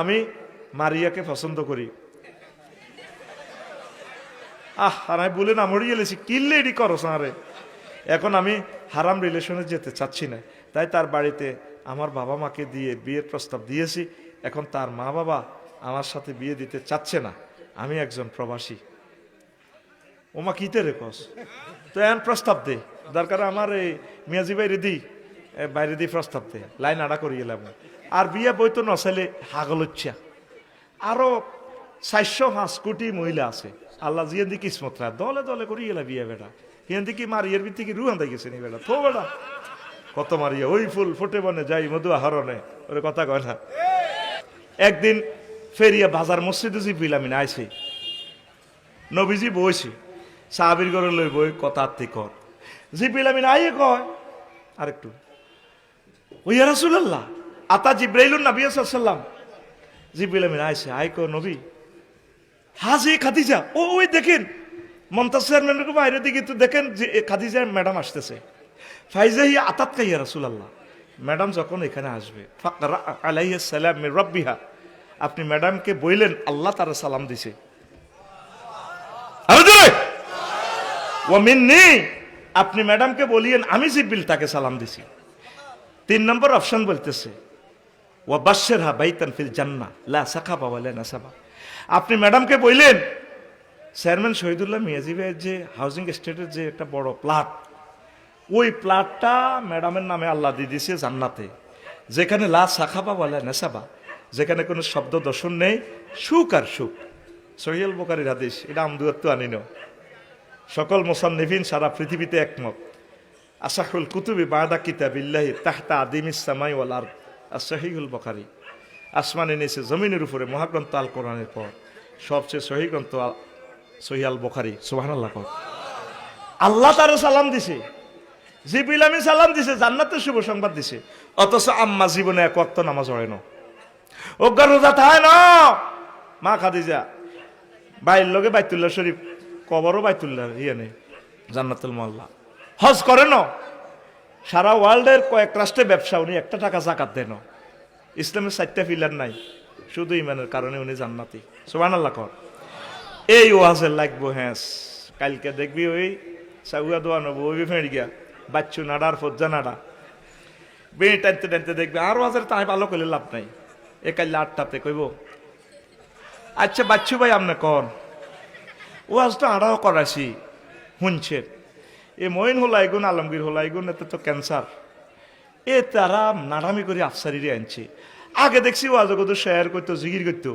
আমি মারিয়াকে পছন্দ করি। আর আমি বলে না মরে গেলেছি কিনলে এটি করো সারে। এখন আমি হারাম রিলেশনে যেতে চাচ্ছি না, তাই তার বাড়িতে আমার বাবা মাকে দিয়ে বিয়ের প্রস্তাব দিয়েছি। এখন তার মা বাবা আমার সাথে বিয়ে দিতে চাচ্ছে না, আমি একজন প্রবাসী। ওমা কিতে রে কস, তো এখন প্রস্তাব দে, দরকার আমার এই মিয়াজি বাইরে দি, বাইরে দিয়ে প্রস্তাব দে, লাইন আড়া করিয়ে এলাম। আর বিয়ে বই তো নচাইলে হাগল ইচ্ছা। আরো 405 কোটি মহিলা আছে, আল্লাহ জিয়ে দি কিসমত রা দলে দলে করি গেলা বিয়ে বেটা। হিয়ান দিকে মারিয়ার ভিত্তি কি রুহান গেছে নি বেটা, থো বেটা কত মারিয়া ওই ফুল ফুটে বনে যাই মধু আহরণে, ওরে কথা কয় না। একদিন ফেরিয়া বাজার মসজিদে জিপিলাম আইছি, নবীজি বইছি সাহাবির ঘরে লই বই কথা আত্মি কর জিপিলাম আইয়ে কয় আরেকটু ওইয়া রাসূলুল্লাহ আতা জিব্রাইলুন নবী সাল্লাল্লাহু আলাইহি ওয়াসাল্লাম। জিব্রাইল আইছে, আই কো নবী হাজি খাদিজা। ওই দেখেন মমতাজ চেয়ারম্যানের বাইরের দিকে তো দেখেন যে খাদিজা ম্যাডাম আসতেছে। ফাইজাহি আতাত কাইয়া রাসূলুল্লাহ, ম্যাডাম যখন এখানে আসবে ফাকরা আলাইহিস সালাম মির রাব্বিহা, আপনি ম্যাডামকে বললেন আল্লাহ তার সালাম দিছে। ওয়া মিন্নি, আপনি ম্যাডামকে বলিয়েন আমি জিব্রিল তাকে সালাম দিছি। 3 নম্বর অপশন বলতেছে ওয়া বাশশিরহা বাইতান ফিল জান্নাহ লা সাকাবা ওয়ালা নাসাবা, আপনি ম্যাডামকে বললেন চেয়ারম্যান শহীদুল্লাহ মিয়াজি ভাইয়ের যে হাউজিং এস্টেটের যে একটা বড় প্লট, ওই প্লটটা ম্যাডামের নামে আল্লাহ দিয়ে দিয়েছে জান্নাতে, যেখানে লা সাকাবা ওয়ালা নাসাবা, যেখানে কোনো শব্দ দর্শন নেই, সুখ আর সুখ। সহিহুল বুখারীর হাদিস, এটা আমদুয়াত্তু আনিন, সকল মুসান্নিফিন সারা পৃথিবীতে একমত। আসাহুল কুতুবি বাদা কিতাবিল্লাহি তাহতা আদিমিস সামাই ওয়াল আরদ, আর সহিহুল বুখারী, আসমানের নিচে জমিনের উপরে মহাগ্রন্থ আল কোরআনের পর সবচেয়ে সহিহ গ্রন্থ সহিহ আল বুখারী। সুবহানাল্লাহ। আল্লাহ তার সালাম দিছে, জিবরিল আমিন সালাম দিছে, জান্নাতের শুভ সংবাদ দিছে, অথচ আম্মা জীবনে এক ওয়াক্ত নামাজ পড়ে না, অজ্ঞান রোজা থাকে না। মা খাদিজা বাইর লগে বাইতুল্লাহ শরীফ, কবরও বাইতুল্লাহ ইয়ে জান্নাতুল মোয়াল্লা, হজ করে না, সারা ওয়ার্ল্ডের কয়েক রাষ্ট্রে ব্যবসা, উনি একটা টাকা যাকাত দেন। ইসলামের 4টা পিলার নাই, শুধু ইমানের কারণে উনি জান্নাতি। সুবহানাল্লাহ কর। এই ওয়াজে লাগবো হ্যাঁ, কালকে দেখবি ওই সাগুয়া দোয়া নবো ওই ফেঁড় গিয়া বাচ্চু নাড়ার ফজ্জা নাড়া বেড়ে টানতে টানতে দেখবে আর ওয়াজের তাই ভালো করলে লাভ নাই। এ কাল 8টাতে কইব আচ্ছা বাচ্চু ভাই আপনি কন ওয়াজটা আড়াও করাছি শুনছে, এ মইন হলাইগুন আলমগীর হলাইগুন এতে তো ক্যান্সার, এ তারা নাড়ামি করে আফসারিরে আনছে। আগে দেখছি ওয়াজ কত শেয়ার করতো, জিগির করতো,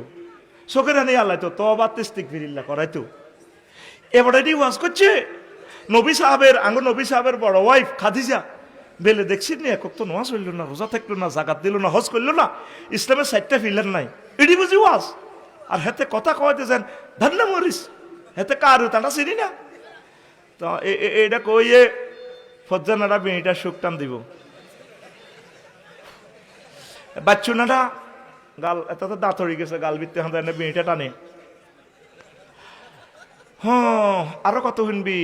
চোখের হানি আল্লাহ তো বা তেস্তিক ফিরিল্লা করাইতো। এবারে এটি ওয়াজ করছে নবী সাহাবের আঙ্গ নবী সাহাবের বড় ওয়াইফ খাদিজা বেলে দেখছি নি একক তো নামাজ হইল না, রোজা থাকলো না, জাকাত দিল না, হজ করলো না, ইসলামের 4টা পিলার নাই, এটি বুঝি ওয়াজ। আর হেতে কথা কওয়াতে যান ধন্য মরিস, হেতে কার তাটা চিনি না। তো এটা কইয়ে ফজ্জা নাড়া বেঁটা সুখ টান দিব, বাচ্চু নাটা গাল এত তো দাঁত হয়ে গেছে, গাল বিত্তে হাতে বেঁটা টানে। হ্যাঁ আরো কত শুনবি।